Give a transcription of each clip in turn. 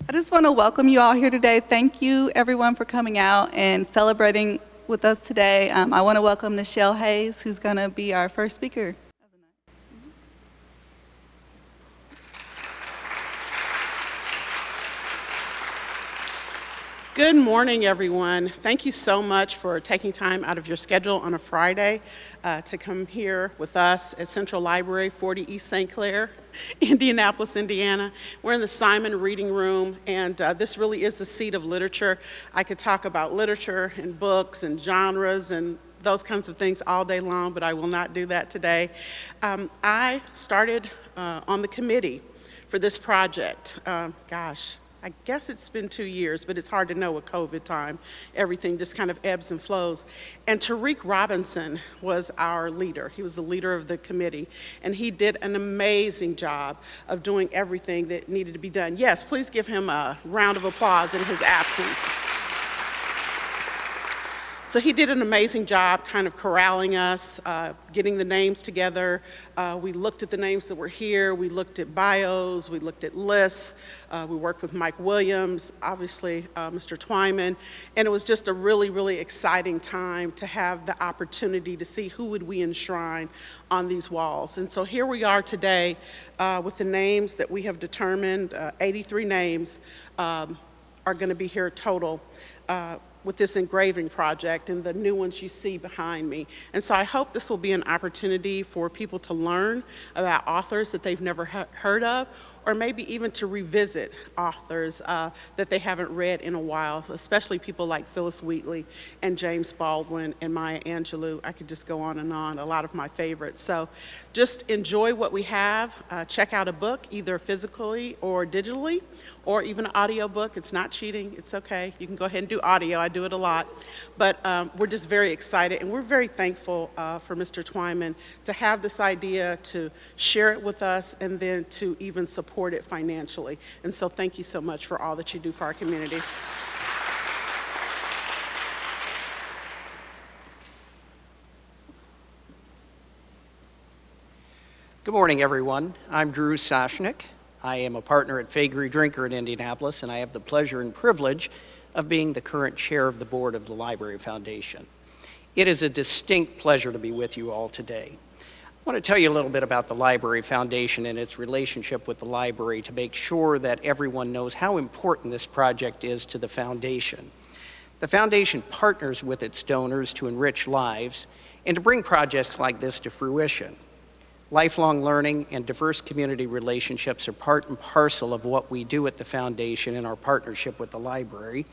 I just want to welcome you all here today. Thank you, everyone, for coming out and celebrating with us today. I want to welcome Nichelle Hayes, who's going to be our first speaker. Good morning, everyone. Thank you so much for taking time out of your schedule on a Friday to come here with us at Central Library, 40 East St. Clair, Indianapolis, Indiana. We're in the Simon Reading Room, and this really is the seat of literature. I could talk about literature and books and genres and those kinds of things all day long, but I will not do that today. I started on the committee for this project. I guess it's been 2 years, but it's hard to know with COVID time. Everything just kind of ebbs and flows. And Tariq Robinson was our leader. He was the leader of the committee, and he did an amazing job of doing everything that needed to be done. Yes, please give him a round of applause in his absence. So he did an amazing job kind of corralling us, getting the names together. We looked at the names that were here. We looked at bios. We looked at lists. We worked with Mike Williams, obviously Mr. Twyman. And it was just a really, really exciting time to have the opportunity to see who would we enshrine on these walls. And so here we are today with the names that we have determined. 83 names are going to be here total. With this engraving project and the new ones you see behind me. And so I hope this will be an opportunity for people to learn about authors that they've never heard of, or maybe even to revisit authors that they haven't read in a while, especially people like Phyllis Wheatley and James Baldwin and Maya Angelou. I could just go on, a lot of my favorites. So just enjoy what we have. Check out a book, either physically or digitally, or even an audio book. It's not cheating, it's okay. You can go ahead and do audio, I do it a lot. But we're just very excited, and we're very thankful for Mr. Twyman to have this idea, to share it with us, and then to even support it financially. And so thank you so much for all that you do for our community. Good morning, everyone. I'm Drew Soshnick. I am a partner at Faegre Drinker in Indianapolis, and I have the pleasure and privilege of being the current chair of the board of the Library Foundation. It is a distinct pleasure to be with you all today. I want to tell you a little bit about the Library Foundation and its relationship with the library to make sure that everyone knows how important this project is to the foundation. The foundation partners with its donors to enrich lives and to bring projects like this to fruition. Lifelong learning and diverse community relationships are part and parcel of what we do at the foundation in our partnership with the library.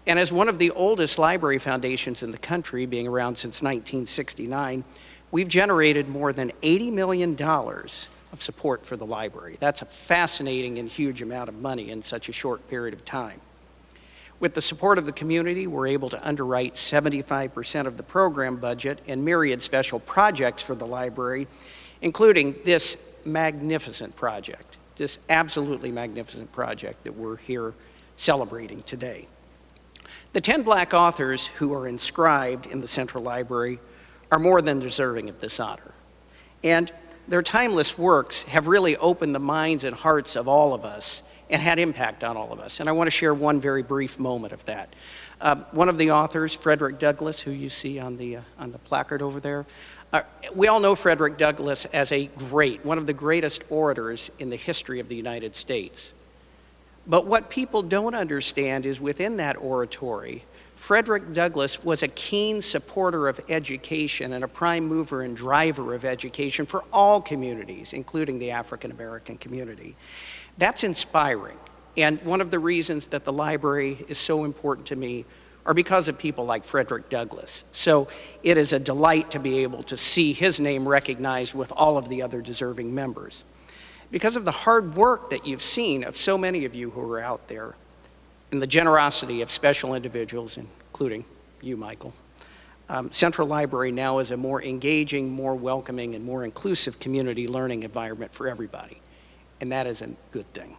And as one of the oldest library foundations in the country, being around since 1969, we've generated more than $80 million of support for the library. That's a fascinating and huge amount of money in such a short period of time. With the support of the community, we're able to underwrite 75% of the program budget and myriad special projects for the library, including this magnificent project, this absolutely magnificent project that we're here celebrating today. The 10 Black authors who are inscribed in the Central Library are more than deserving of this honor. And their timeless works have really opened the minds and hearts of all of us and had impact on all of us. And I want to share one very brief moment of that. One of the authors, Frederick Douglass, who you see on the placard over there, we all know Frederick Douglass as one of the greatest orators in the history of the United States. But what people don't understand is within that oratory, Frederick Douglass was a keen supporter of education and a prime mover and driver of education for all communities, including the African American community. That's inspiring. And one of the reasons that the library is so important to me are because of people like Frederick Douglass. So it is a delight to be able to see his name recognized with all of the other deserving members. Because of the hard work that you've seen of so many of you who are out there, and the generosity of special individuals, including you, Michael, Central Library now is a more engaging, more welcoming, and more inclusive community learning environment for everybody. And that is a good thing.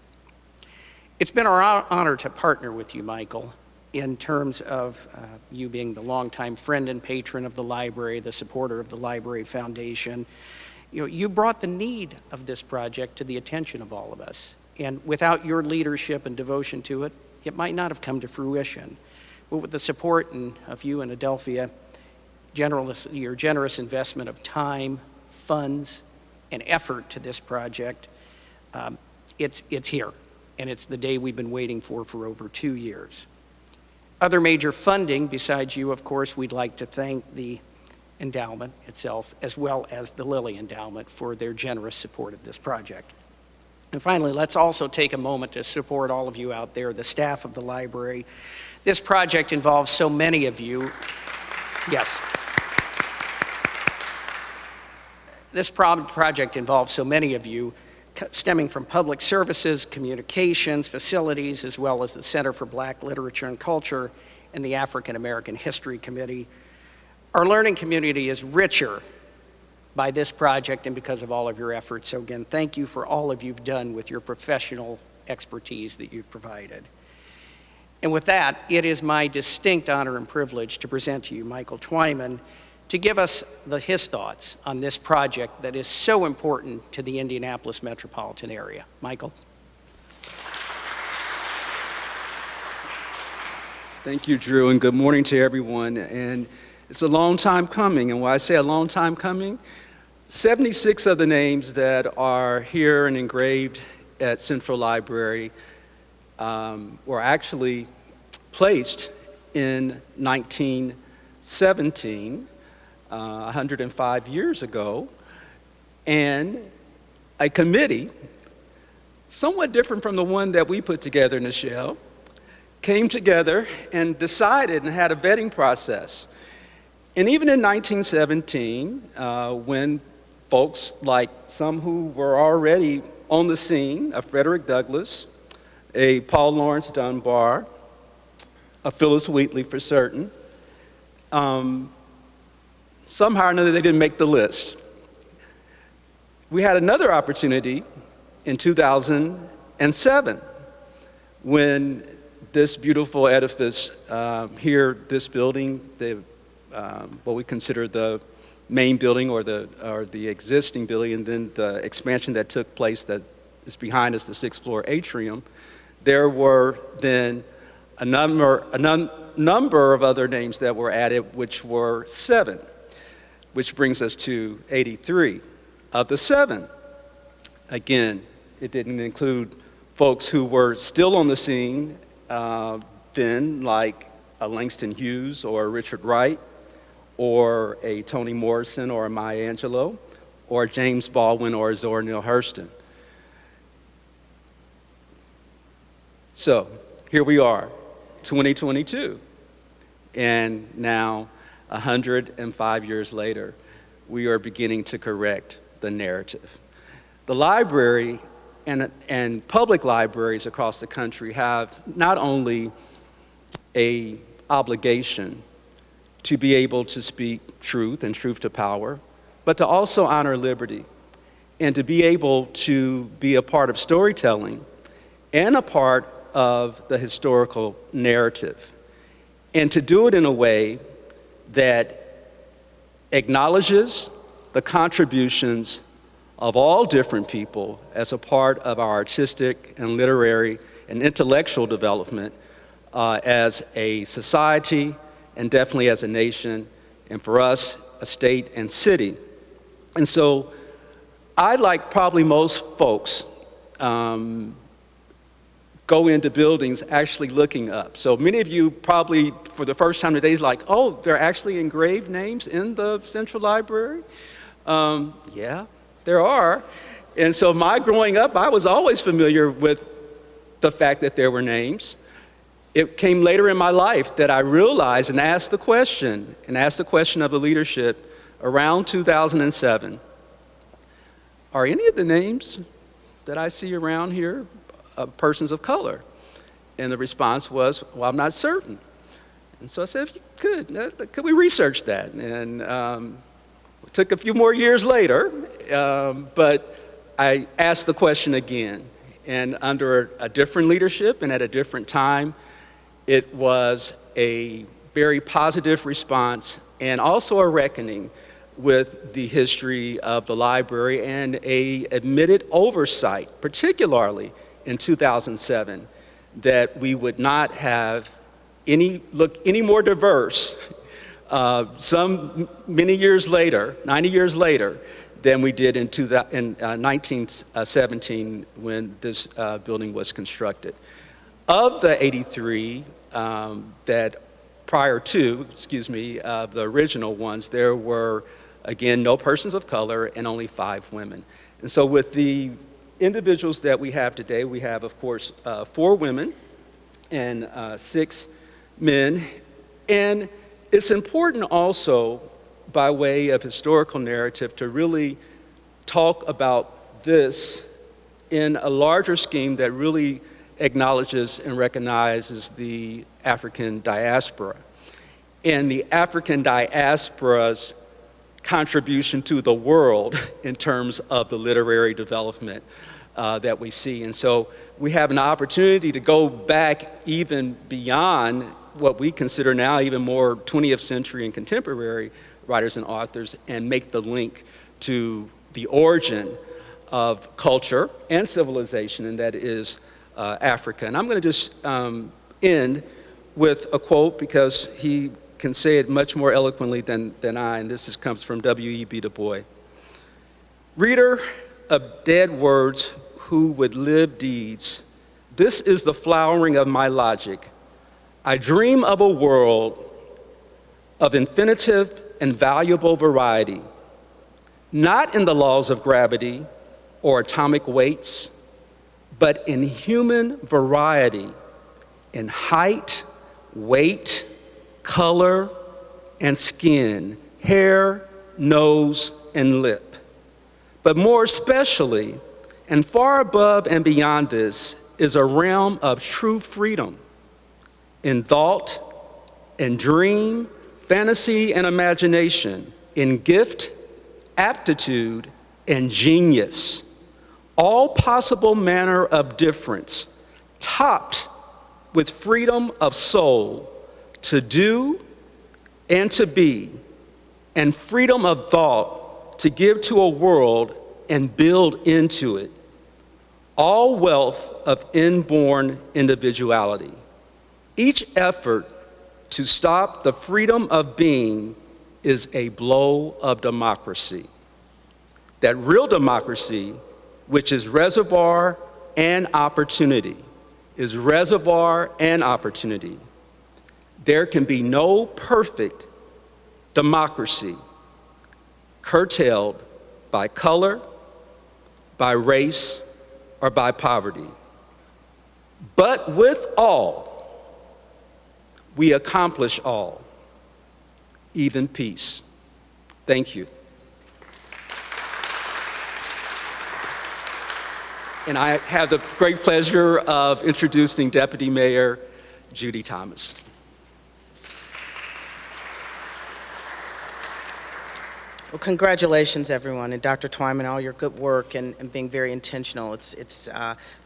It's been our honor to partner with you, Michael, in terms of you being the longtime friend and patron of the library, the supporter of the Library Foundation. You brought the need of this project to the attention of all of us. And without your leadership and devotion to it, it might not have come to fruition. But with the support of you and Adelphia, your generous investment of time, funds, and effort to this project, it's here. And it's the day we've been waiting for over 2 years. Other major funding, besides you, of course, we'd like to thank the endowment itself, as well as the Lilly Endowment for their generous support of this project. And finally, let's also take a moment to support all of you out there, the staff of the library. This project involves so many of you. Yes. This project involves so many of you, stemming from public services, communications, facilities, as well as the Center for Black Literature and Culture and the African American History Committee. Our learning community is richer by this project and because of all of your efforts. So again, thank you for all of you've done with your professional expertise that you've provided. And with that, it is my distinct honor and privilege to present to you Michael Twyman to give us his thoughts on this project that is so important to the Indianapolis metropolitan area. Michael. Thank you, Drew, and good morning to everyone. And it's a long time coming, and when I say a long time coming, 76 of the names that are here and engraved at Central Library were actually placed in 1917, 105 years ago, and a committee, somewhat different from the one that we put together, Nichelle, came together and decided and had a vetting process. And even in 1917, when folks like some who were already on the scene, a Frederick Douglass, a Paul Laurence Dunbar, a Phyllis Wheatley for certain, somehow or another they didn't make the list. We had another opportunity in 2007 when this beautiful edifice here, this building, what we consider the main building or the existing building, and then the expansion that took place that is behind us, the 6th floor atrium, there were then a number of other names that were added, which were 7, which brings us to 83. Of the 7, again, it didn't include folks who were still on the scene then, like a Langston Hughes or a Richard Wright, or a Toni Morrison or a Maya Angelou, or James Baldwin or a Zora Neale Hurston. So here we are, 2022, and now 105 years later, we are beginning to correct the narrative. The library and public libraries across the country have not only an obligation to be able to speak truth and truth to power, but to also honor liberty and to be able to be a part of storytelling and a part of the historical narrative, and to do it in a way that acknowledges the contributions of all different people as a part of our artistic and literary and intellectual development as a society and definitely as a nation, and for us, a state and city. And so I, like probably most folks, go into buildings actually looking up. So many of you probably for the first time today is like, oh, there are actually engraved names in the Central Library? Yeah, there are. And so my growing up, I was always familiar with the fact that there were names. It came later in my life that I realized and asked the question of the leadership around 2007, are any of the names that I see around here persons of color? And the response was, well, I'm not certain. And so I said, if you could we research that? And it took a few more years later, but I asked the question again. And under a different leadership and at a different time, it was a very positive response and also a reckoning with the history of the library and a admitted oversight, particularly in 2007 that we would not have any more diverse many years later, 90 years later, than we did in 1917 when this building was constructed. Of the 83 that prior to, the original ones, there were, again, no persons of color and only 5 women. And so with the individuals that we have today, we have, of course, 4 women and 6 men. And it's important also, by way of historical narrative, to really talk about this in a larger scheme that really acknowledges and recognizes the African diaspora and the African diaspora's contribution to the world in terms of the literary development that we see. And so we have an opportunity to go back even beyond what we consider now even more 20th century and contemporary writers and authors and make the link to the origin of culture and civilization, and that is Africa. And I'm going to just end with a quote because he can say it much more eloquently than I, and this comes from W.E.B. Du Bois. Reader of dead words who would live deeds, this is the flowering of my logic. I dream of a world of infinitive and valuable variety, not in the laws of gravity or atomic weights, but in human variety, in height, weight, color, and skin, hair, nose, and lip. But more especially, and far above and beyond this, is a realm of true freedom in thought, in dream, fantasy, and imagination, in gift, aptitude, and genius, all possible manner of difference, topped with freedom of soul to do and to be, and freedom of thought to give to a world and build into it, all wealth of inborn individuality. Each effort to stop the freedom of being is a blow of democracy. That real democracy, which is reservoir and opportunity, is reservoir and opportunity. There can be no perfect democracy curtailed by color, by race, or by poverty. But with all, we accomplish all, even peace. Thank you. And I have the great pleasure of introducing Deputy Mayor Judy Thomas. Well, congratulations, everyone, and Dr. Twyman, all your good work and being very intentional. It's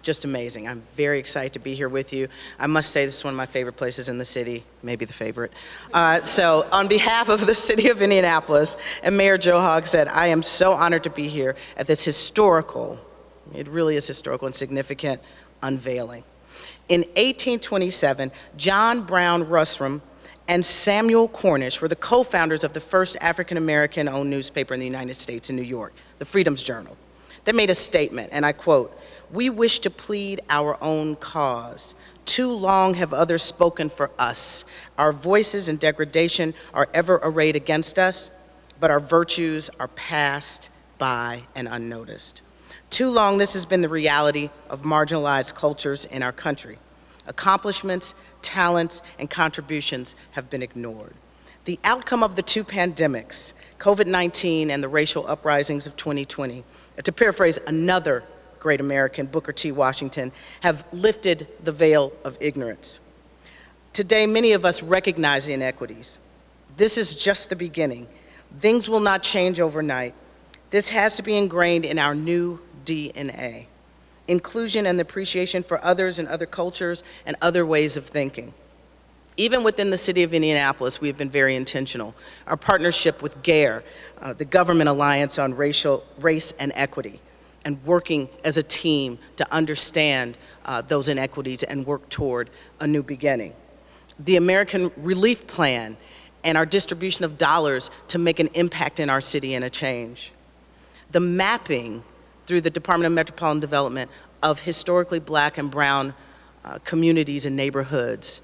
just amazing. I'm very excited to be here with you. I must say this is one of my favorite places in the city, maybe the favorite. So on behalf of the city of Indianapolis and Mayor Joe Hogsett, I am so honored to be here at this historical, it really is historical and significant, unveiling. In 1827, John Brown Rusrum and Samuel Cornish were the co-founders of the first African-American-owned newspaper in the United States in New York, the Freedom's Journal. They made a statement, and I quote, "We wish to plead our own cause. Too long have others spoken for us. Our voices in degradation are ever arrayed against us, but our virtues are passed by and unnoticed. Too long this has been the reality of marginalized cultures in our country. Accomplishments, talents, and contributions have been ignored. The outcome of the two pandemics, COVID-19 and the racial uprisings of 2020, to paraphrase another great American, Booker T. Washington, have lifted the veil of ignorance. Today, many of us recognize the inequities. This is just the beginning. Things will not change overnight. This has to be ingrained in our new DNA. Inclusion and appreciation for others and other cultures and other ways of thinking. Even within the city of Indianapolis, we have been very intentional. Our partnership with GARE, the Government Alliance on Race and Equity, and working as a team to understand those inequities and work toward a new beginning. The American Relief Plan and our distribution of dollars to make an impact in our city and a change. The mapping through the Department of Metropolitan Development of historically Black and brown communities and neighborhoods,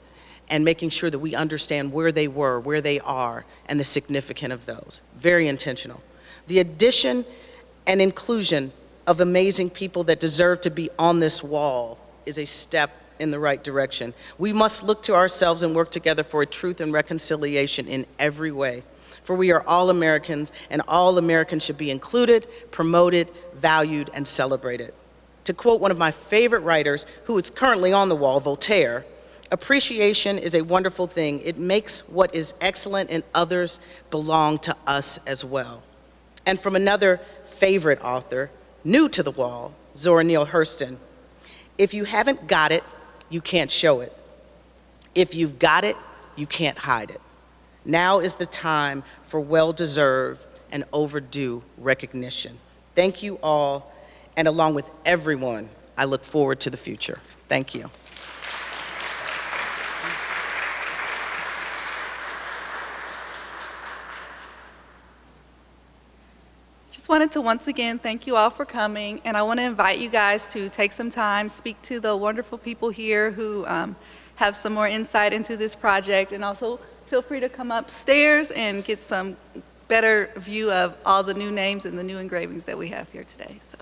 and making sure that we understand where they were, where they are, and the significance of those. Very intentional. The addition and inclusion of amazing people that deserve to be on this wall is a step in the right direction. We must look to ourselves and work together for a truth and reconciliation in every way. For we are all Americans, and all Americans should be included, promoted, valued, and celebrated. To quote one of my favorite writers, who is currently on the wall, Voltaire, appreciation is a wonderful thing. It makes what is excellent in others belong to us as well. And from another favorite author, new to the wall, Zora Neale Hurston, if you haven't got it, you can't show it. If you've got it, you can't hide it. Now is the time for well-deserved and overdue recognition. Thank you all, and along with everyone, I look forward to the future. Thank you. Just wanted to once again thank you all for coming, and I want to invite you guys to take some time, speak to the wonderful people here who have some more insight into this project, and also feel free to come upstairs and get some better view of all the new names and the new engravings that we have here today. So.